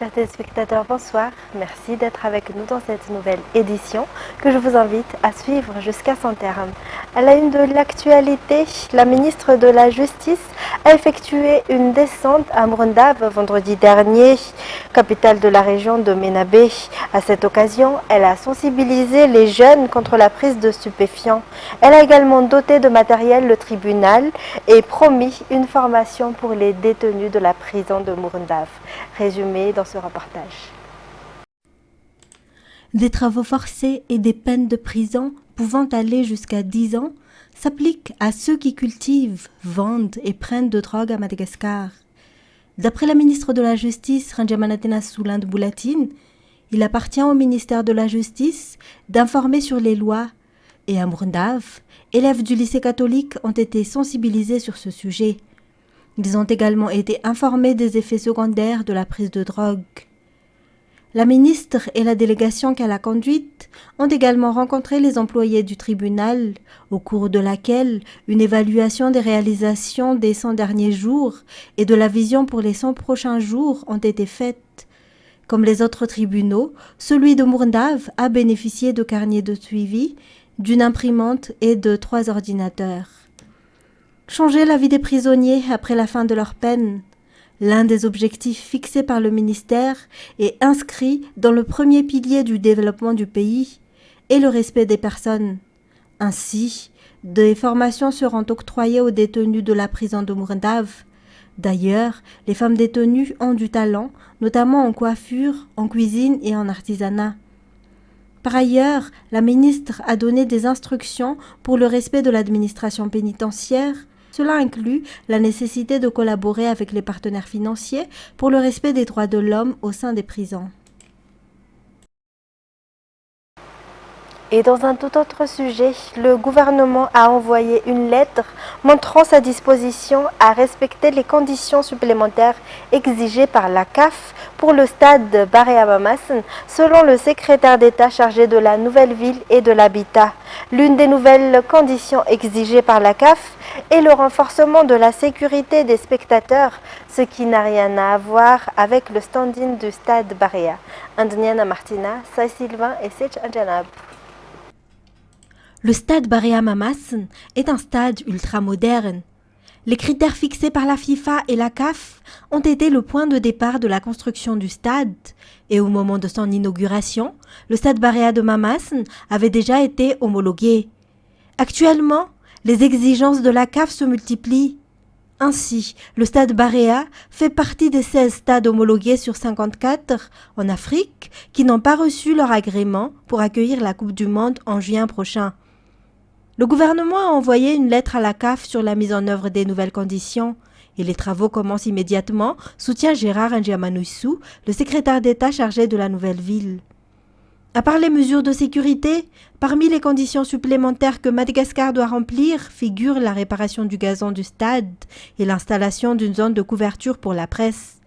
Chers téléspectateurs, bonsoir. Merci d'être avec nous dans cette nouvelle édition que je vous invite à suivre jusqu'à son terme. À la une de l'actualité, la ministre de la Justice a effectué une descente à Mrundave vendredi dernier, capitale de la région de Ménabé. À cette occasion, elle a sensibilisé les jeunes contre la prise de stupéfiants. Elle a également doté de matériel le tribunal et promis une formation pour les détenus de la prison de Mrundave. Résumé dans ce reportage. Des travaux forcés et des peines de prison pouvant aller jusqu'à 10 ans s'appliquent à ceux qui cultivent, vendent et prennent de drogue à Madagascar. D'après la ministre de la Justice, Ranjamanatena Soulinde Boulatine, il appartient au ministère de la Justice d'informer sur les lois et à Mrundave, élèves du lycée catholique ont été sensibilisés sur ce sujet. Ils ont également été informés des effets secondaires de la prise de drogue. La ministre et la délégation qu'elle a conduite ont également rencontré les employés du tribunal, au cours de laquelle une évaluation des réalisations des 100 derniers jours et de la vision pour les 100 prochains jours ont été faites. Comme les autres tribunaux, celui de Mrundave a bénéficié de carnets de suivi, d'une imprimante et de 3 ordinateurs. Changer la vie des prisonniers après la fin de leur peine. L'un des objectifs fixés par le ministère est inscrit dans le premier pilier du développement du pays et le respect des personnes. Ainsi, des formations seront octroyées aux détenus de la prison de Mrundave. D'ailleurs, les femmes détenues ont du talent, notamment en coiffure, en cuisine et en artisanat. Par ailleurs, la ministre a donné des instructions pour le respect de l'administration pénitentiaire. Cela inclut la nécessité de collaborer avec les partenaires financiers pour le respect des droits de l'homme au sein des prisons. Et dans un tout autre sujet, le gouvernement a envoyé une lettre montrant sa disposition à respecter les conditions supplémentaires exigées par la CAF pour le stade Barea Mamassen, selon le secrétaire d'État chargé de la nouvelle ville et de l'habitat. L'une des nouvelles conditions exigées par la CAF est le renforcement de la sécurité des spectateurs, ce qui n'a rien à voir avec le stand-in du stade Barea. Andniana Martina, Sai Sylvain et Sech Anjanab. Le stade Barea Mamassen est un stade ultramoderne. Les critères fixés par la FIFA et la CAF ont été le point de départ de la construction du stade et au moment de son inauguration, le stade Barea de Mamassen avait déjà été homologué. Actuellement, les exigences de la CAF se multiplient. Ainsi, le stade Barea fait partie des 16 stades homologués sur 54 en Afrique qui n'ont pas reçu leur agrément pour accueillir la Coupe du Monde en juin prochain. Le gouvernement a envoyé une lettre à la CAF sur la mise en œuvre des nouvelles conditions et les travaux commencent immédiatement, soutient Gérard Ndjiamanoissou, le secrétaire d'État chargé de la nouvelle ville. À part les mesures de sécurité, parmi les conditions supplémentaires que Madagascar doit remplir figure la réparation du gazon du stade et l'installation d'une zone de couverture pour la presse.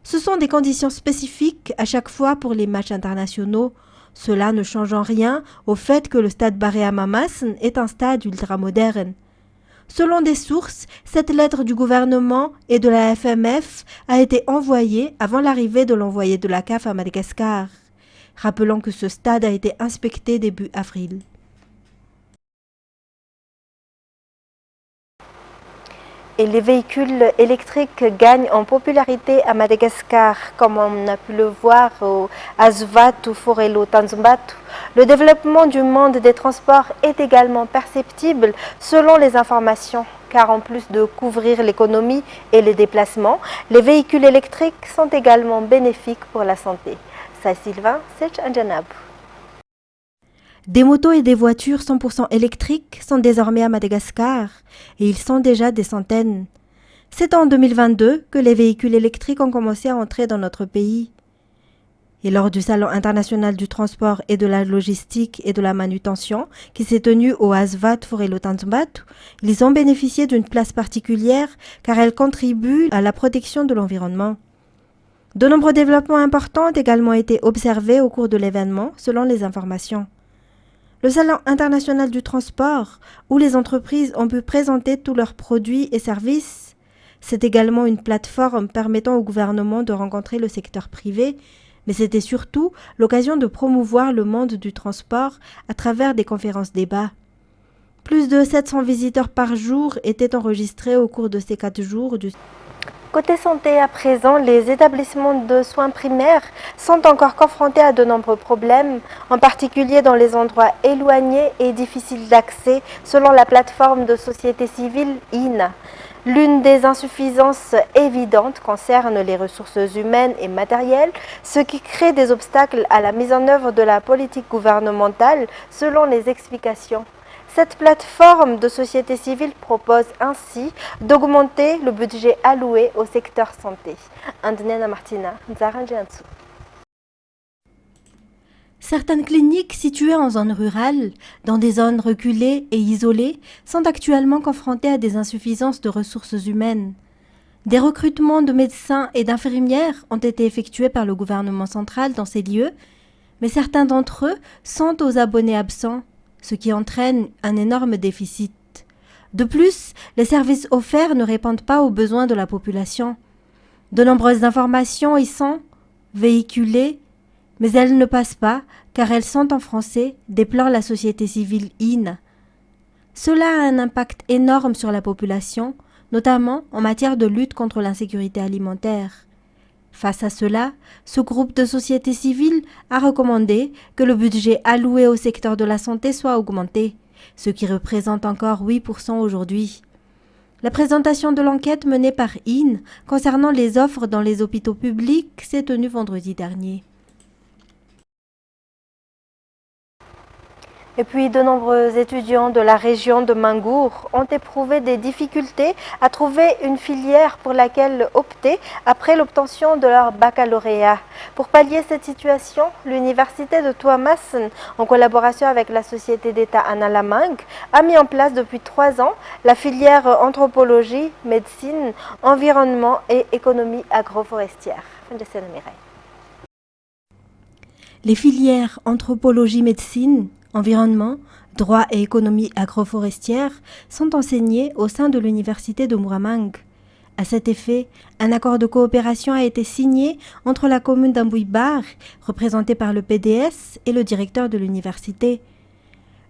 Ce sont des conditions spécifiques à chaque fois pour les matchs internationaux. Cela ne change en rien au fait que le stade Barea Mamassen est un stade ultramoderne. Selon des sources, cette lettre du gouvernement et de la FMF a été envoyée avant l'arrivée de l'envoyé de la CAF à Madagascar. Rappelons que ce stade a été inspecté début avril. Et les véhicules électriques gagnent en popularité à Madagascar, comme on a pu le voir au Azuvatu, Forelo, Tanzumbatu. Le développement du monde des transports est également perceptible selon les informations, car en plus de couvrir l'économie et les déplacements, les véhicules électriques sont également bénéfiques pour la santé. Sai Sylvain, Sech Anjanab. Des motos et des voitures 100% électriques sont désormais à Madagascar et ils sont déjà des centaines. C'est en 2022 que les véhicules électriques ont commencé à entrer dans notre pays. Et lors du Salon international du transport et de la logistique et de la manutention qui s'est tenu au Asvat Forelo Tanzumbatu, ils ont bénéficié d'une place particulière car elle contribue à la protection de l'environnement. De nombreux développements importants ont également été observés au cours de l'événement selon les informations. Le Salon international du transport, où les entreprises ont pu présenter tous leurs produits et services, C'est également une plateforme permettant au gouvernement de rencontrer le secteur privé, mais c'était surtout l'occasion de promouvoir le monde du transport à travers des conférences-débats. Plus de 700 visiteurs par jour étaient enregistrés au cours de ces 4 jours. Côté santé à présent, les établissements de soins primaires sont encore confrontés à de nombreux problèmes, en particulier dans les endroits éloignés et difficiles d'accès, selon la plateforme de société civile INA. L'une des insuffisances évidentes concerne les ressources humaines et matérielles, ce qui crée des obstacles à la mise en œuvre de la politique gouvernementale, selon les explications. Cette plateforme de société civile propose ainsi d'augmenter le budget alloué au secteur santé. Andnena Martina, Nzaranjiansu. Certaines cliniques situées en zone rurale, dans des zones reculées et isolées, sont actuellement confrontées à des insuffisances de ressources humaines. Des recrutements de médecins et d'infirmières ont été effectués par le gouvernement central dans ces lieux, mais certains d'entre eux sont aux abonnés absents, ce qui entraîne un énorme déficit. De plus, les services offerts ne répondent pas aux besoins de la population. De nombreuses informations y sont véhiculées, mais elles ne passent pas car elles sont en français, déplore la société civile INA. Cela a un impact énorme sur la population, notamment en matière de lutte contre l'insécurité alimentaire. Face à cela, ce groupe de société civile a recommandé que le budget alloué au secteur de la santé soit augmenté, ce qui représente encore 8% aujourd'hui. La présentation de l'enquête menée par IN concernant les offres dans les hôpitaux publics s'est tenue vendredi dernier. Et puis, de nombreux étudiants de la région de Mangour ont éprouvé des difficultés à trouver une filière pour laquelle opter après l'obtention de leur baccalauréat. Pour pallier cette situation, l'université de Tuamasin, en collaboration avec la société d'État Analamang, a mis en place depuis 3 ans la filière anthropologie, médecine, environnement et économie agroforestière. Les filières anthropologie-médecine, environnement, droit et économie agroforestière sont enseignés au sein de l'université de Muramang. À cet effet, un accord de coopération a été signé entre la commune d'Ambouibar, représentée par le PDS, et le directeur de l'université.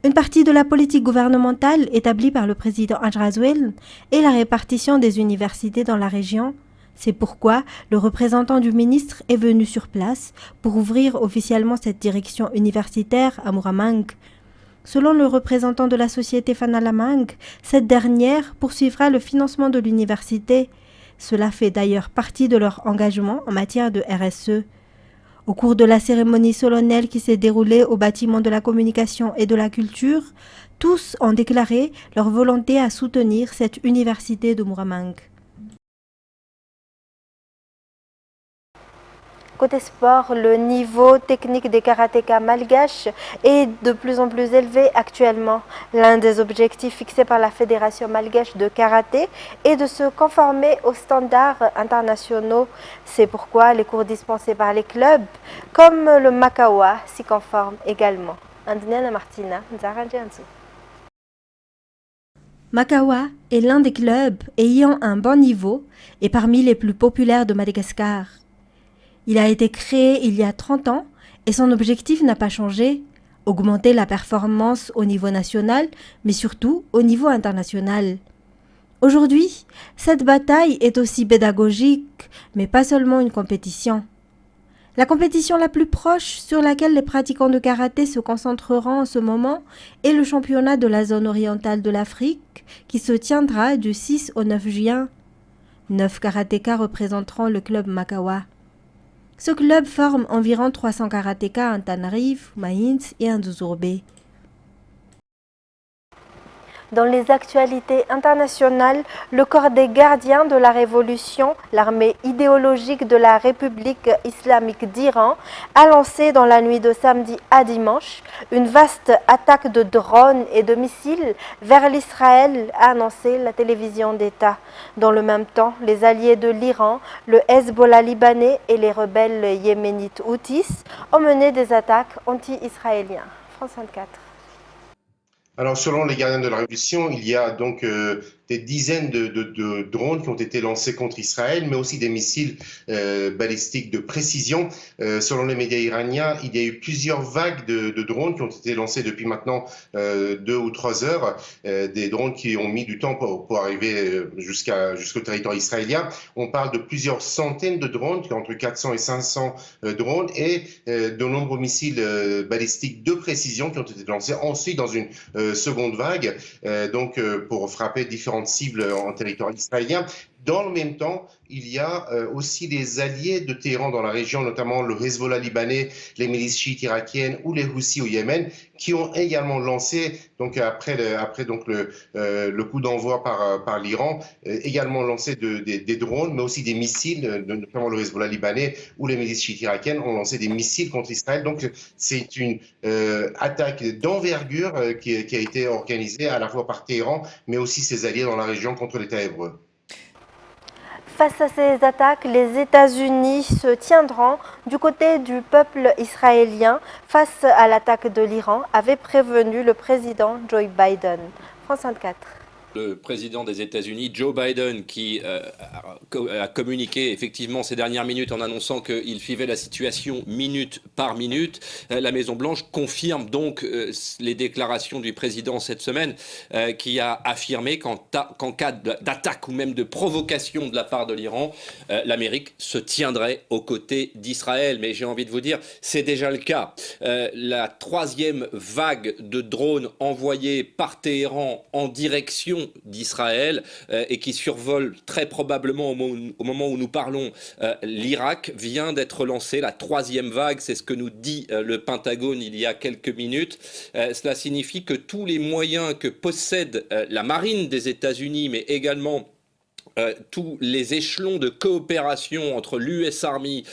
Une partie de la politique gouvernementale établie par le président Ajrazouel est la répartition des universités dans la région. C'est pourquoi le représentant du ministre est venu sur place pour ouvrir officiellement cette direction universitaire à Muramang. Selon le représentant de la société Fanalamang, cette dernière poursuivra le financement de l'université. Cela fait d'ailleurs partie de leur engagement en matière de RSE. Au cours de la cérémonie solennelle qui s'est déroulée au bâtiment de la communication et de la culture, tous ont déclaré leur volonté à soutenir cette université de Muramang. Côté sport, le niveau technique des karatékas malgaches est de plus en plus élevé actuellement. L'un des objectifs fixés par la Fédération malgache de karaté est de se conformer aux standards internationaux. C'est pourquoi les cours dispensés par les clubs, comme le Makawa, s'y conforment également. Andniana Martina, Nzaranjiansu. Makawa est l'un des clubs ayant un bon niveau et parmi les plus populaires de Madagascar. Il a été créé il y a 30 ans et son objectif n'a pas changé, augmenter la performance au niveau national, mais surtout au niveau international. Aujourd'hui, cette bataille est aussi pédagogique, mais pas seulement une compétition. La compétition la plus proche sur laquelle les pratiquants de karaté se concentreront en ce moment est le championnat de la zone orientale de l'Afrique qui se tiendra du 6 au 9 juin. 9 karatékas représenteront le club Makawa. Ce club forme environ 300 karatékas en Tanarive, Mahins et en Ndouzourbe. Dans les actualités internationales, le corps des gardiens de la Révolution, l'armée idéologique de la République islamique d'Iran, a lancé dans la nuit de samedi à dimanche une vaste attaque de drones et de missiles vers l'Israël, a annoncé la télévision d'État. Dans le même temps, les alliés de l'Iran, le Hezbollah libanais et les rebelles yéménites Houthis ont mené des attaques anti-israéliennes. France 24. Alors, selon les gardiens de la Révolution, il y a donc des dizaines de drones qui ont été lancés contre Israël, mais aussi des missiles balistiques de précision. Selon les médias iraniens, il y a eu plusieurs vagues de drones qui ont été lancés depuis maintenant 2 ou 3 heures, des drones qui ont mis du temps pour arriver jusqu'au territoire israélien. On parle de plusieurs centaines de drones, entre 400 et 500 drones, et de nombreux missiles balistiques de précision qui ont été lancés ensuite dans une seconde vague, pour frapper différentes cibles en territoire israélien. Dans le même temps, il y a aussi des alliés de Téhéran dans la région, notamment le Hezbollah libanais, les milices chiites irakiennes ou les Houthis au Yémen, qui ont également lancé, donc après le coup d'envoi par l'Iran, également lancé des drones, mais aussi des missiles, notamment le Hezbollah libanais ou les milices chiites irakiennes ont lancé des missiles contre Israël. Donc c'est une attaque d'envergure qui a été organisée à la fois par Téhéran, mais aussi ses alliés dans la région contre l'État hébreu. Face à ces attaques, les États-Unis se tiendront du côté du peuple israélien face à l'attaque de l'Iran, avait prévenu le président Joe Biden. France 24. Le président des États-Unis, Joe Biden, qui a communiqué effectivement ces dernières minutes en annonçant qu'il suivait la situation minute par minute. La Maison-Blanche confirme donc les déclarations du président cette semaine, qui a affirmé qu'en cas d'attaque ou même de provocation de la part de l'Iran, l'Amérique se tiendrait aux côtés d'Israël. Mais j'ai envie de vous dire, c'est déjà le cas. La troisième vague de drones envoyés par Téhéran en direction d'Israël et qui survole très probablement au moment où nous parlons l'Irak vient d'être lancée. La troisième vague, c'est ce que nous dit le Pentagone il y a quelques minutes. Cela signifie que tous les moyens que possède la marine des États-Unis, mais également tous les échelons de coopération entre l'US Army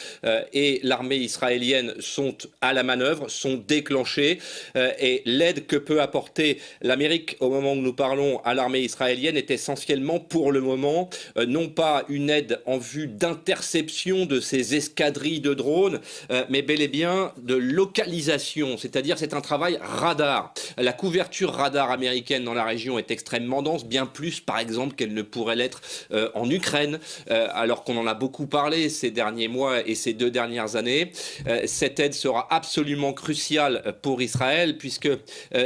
et l'armée israélienne sont à la manœuvre, sont déclenchés, et l'aide que peut apporter l'Amérique au moment où nous parlons à l'armée israélienne est essentiellement pour le moment non pas une aide en vue d'interception de ces escadrilles de drones, mais bel et bien de localisation, c'est-à-dire c'est un travail radar. La couverture radar américaine dans la région est extrêmement dense, bien plus par exemple qu'elle ne pourrait l'être en Ukraine, alors qu'on en a beaucoup parlé ces derniers mois et ces 2 dernières années. Cette aide sera absolument cruciale pour Israël, puisque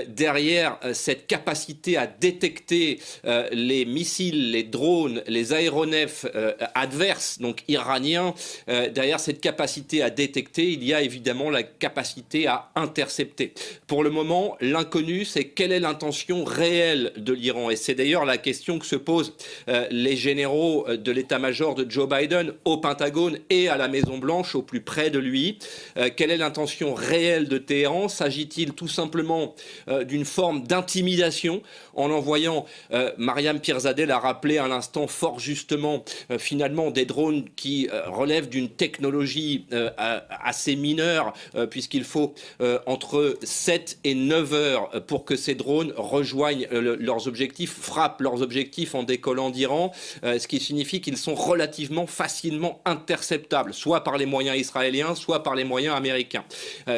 derrière cette capacité à détecter les missiles, les drones, les aéronefs adverses, donc iraniens, derrière cette capacité à détecter, il y a évidemment la capacité à intercepter. Pour le moment, l'inconnu, c'est quelle est l'intention réelle de l'Iran. Et c'est d'ailleurs la question que se posent les généraux de l'état-major de Joe Biden au Pentagone et à la Maison-Blanche, au plus près de lui. Quelle est l'intention réelle de Téhéran? S'agit-il tout simplement d'une forme d'intimidation en envoyant, Mariam Pirzadeh l'a rappelé à l'instant fort justement, finalement des drones qui relèvent d'une technologie assez mineure, puisqu'il faut entre 7 et 9 heures pour que ces drones rejoignent leurs objectifs, frappent leurs objectifs en décollant d'Iran, ce qui signifie qu'ils sont relativement facilement interceptables, soit par les moyens israéliens, soit par les moyens américains.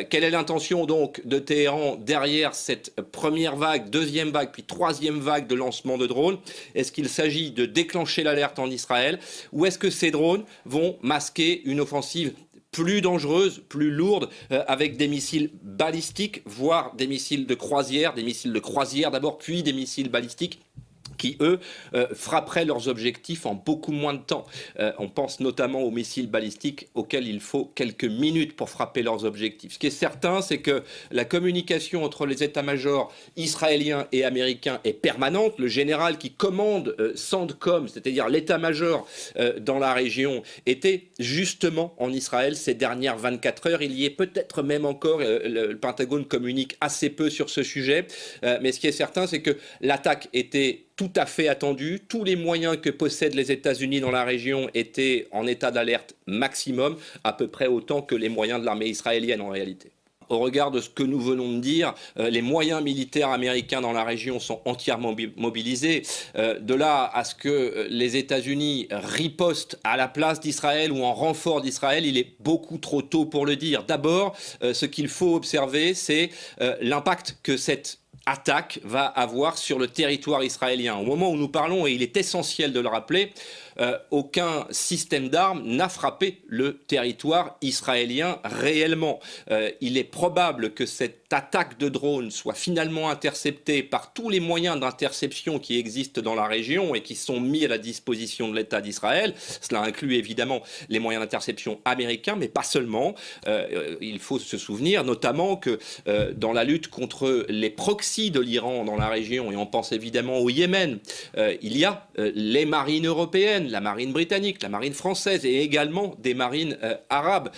Quelle est l'intention donc de Téhéran derrière cette première vague, deuxième vague, puis troisième vague de lancement de drones? Est-ce qu'il s'agit de déclencher l'alerte en Israël, ou est-ce que ces drones vont masquer une offensive plus dangereuse, plus lourde, avec des missiles balistiques, voire des missiles de croisière d'abord, puis des missiles balistiques qui, eux, frapperaient leurs objectifs en beaucoup moins de temps. On pense notamment aux missiles balistiques auxquels il faut quelques minutes pour frapper leurs objectifs. Ce qui est certain, c'est que la communication entre les états-majors israéliens et américains est permanente. Le général qui commande CENTCOM, c'est-à-dire l'état-major dans la région, était justement en Israël ces dernières 24 heures. Il y est peut-être même encore, le Pentagone communique assez peu sur ce sujet, mais ce qui est certain, c'est que l'attaque était tout à fait attendu. Tous les moyens que possèdent les États-Unis dans la région étaient en état d'alerte maximum, à peu près autant que les moyens de l'armée israélienne en réalité. Au regard de ce que nous venons de dire, les moyens militaires américains dans la région sont entièrement mobilisés. De là à ce que les États-Unis ripostent à la place d'Israël ou en renfort d'Israël, il est beaucoup trop tôt pour le dire. D'abord, ce qu'il faut observer, c'est l'impact que cette attaque va avoir sur le territoire israélien. Au moment où nous parlons, et il est essentiel de le rappeler, aucun système d'armes n'a frappé le territoire israélien réellement. Il est probable que cette attaque de drone soit finalement interceptée par tous les moyens d'interception qui existent dans la région et qui sont mis à la disposition de l'État d'Israël. Cela inclut évidemment les moyens d'interception américains, mais pas seulement. Il faut se souvenir notamment que dans la lutte contre les proxys de l'Iran dans la région, et on pense évidemment au Yémen, il y a les marines européennes, la marine britannique, la marine française et également des marines arabes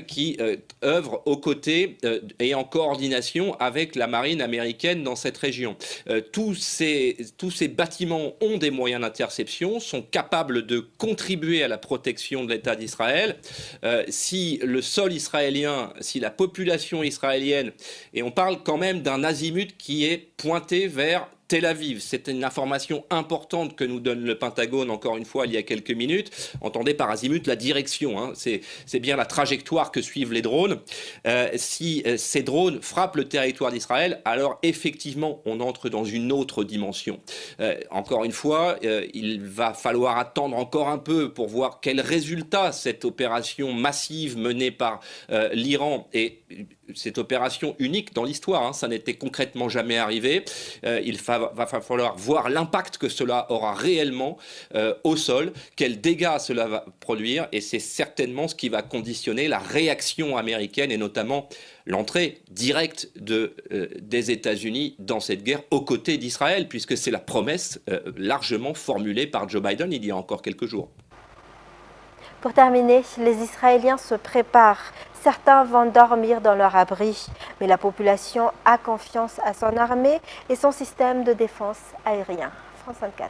qui œuvrent aux côtés et en coordination avec la marine américaine dans cette région. Tous ces bâtiments ont des moyens d'interception, sont capables de contribuer à la protection de l'État d'Israël. Si le sol israélien, si la population israélienne, et on parle quand même d'un azimut qui est pointé vers Tel Aviv. C'est une information importante que nous donne le Pentagone, encore une fois, il y a quelques minutes. Entendez par azimut la direction, hein. C'est bien la trajectoire que suivent les drones. Si ces drones frappent le territoire d'Israël, alors effectivement, on entre dans une autre dimension. Encore une fois, il va falloir attendre encore un peu pour voir quel résultat cette opération massive menée par l'Iran et cette opération unique dans l'histoire, hein, ça n'était concrètement jamais arrivé. Il va falloir voir l'impact que cela aura réellement au sol, quels dégâts cela va produire, et c'est certainement ce qui va conditionner la réaction américaine et notamment l'entrée directe des États-Unis dans cette guerre aux côtés d'Israël, puisque c'est la promesse largement formulée par Joe Biden il y a encore quelques jours. Pour terminer, les Israéliens se préparent. Certains vont dormir dans leur abri, mais la population a confiance à son armée et son système de défense aérien. France 24.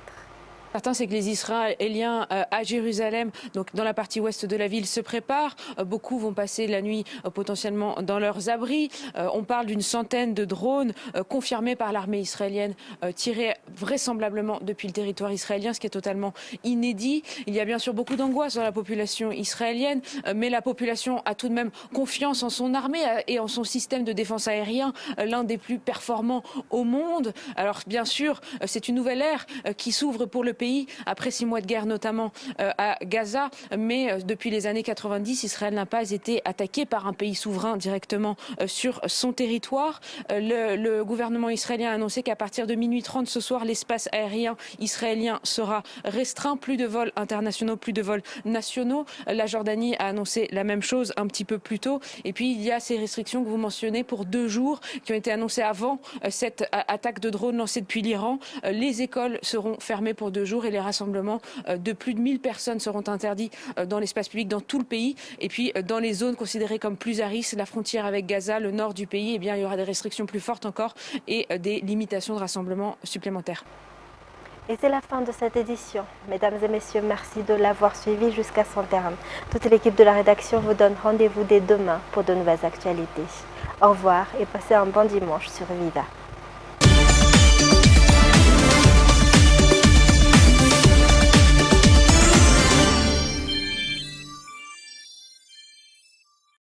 Certain, c'est que les Israéliens à Jérusalem, donc dans la partie ouest de la ville, se préparent. Beaucoup vont passer la nuit potentiellement dans leurs abris. On parle d'une centaine de drones confirmés par l'armée israélienne, tirés vraisemblablement depuis le territoire israélien, ce qui est totalement inédit. Il y a bien sûr beaucoup d'angoisse dans la population israélienne, mais la population a tout de même confiance en son armée et en son système de défense aérien, l'un des plus performants au monde. Alors bien sûr, c'est une nouvelle ère qui s'ouvre pour le pays après 6 mois de guerre, notamment à Gaza, mais depuis les années 90, Israël n'a pas été attaqué par un pays souverain directement sur son territoire. Le gouvernement israélien a annoncé qu'à partir de minuit 30 ce soir, l'espace aérien israélien sera restreint, plus de vols internationaux, plus de vols nationaux. La Jordanie a annoncé la même chose un petit peu plus tôt. Et puis il y a ces restrictions que vous mentionnez pour 2 jours qui ont été annoncées avant cette attaque de drone lancée depuis l'Iran. Les écoles seront fermées pour 2 jours et les rassemblements de plus de 1000 personnes seront interdits dans l'espace public dans tout le pays. Et puis dans les zones considérées comme plus à risque, la frontière avec Gaza, le nord du pays, eh bien, il y aura des restrictions plus fortes encore et des limitations de rassemblement supplémentaires. Et c'est la fin de cette édition. Mesdames et messieurs, merci de l'avoir suivi jusqu'à son terme. Toute l'équipe de la rédaction vous donne rendez-vous dès demain pour de nouvelles actualités. Au revoir et passez un bon dimanche sur Viva.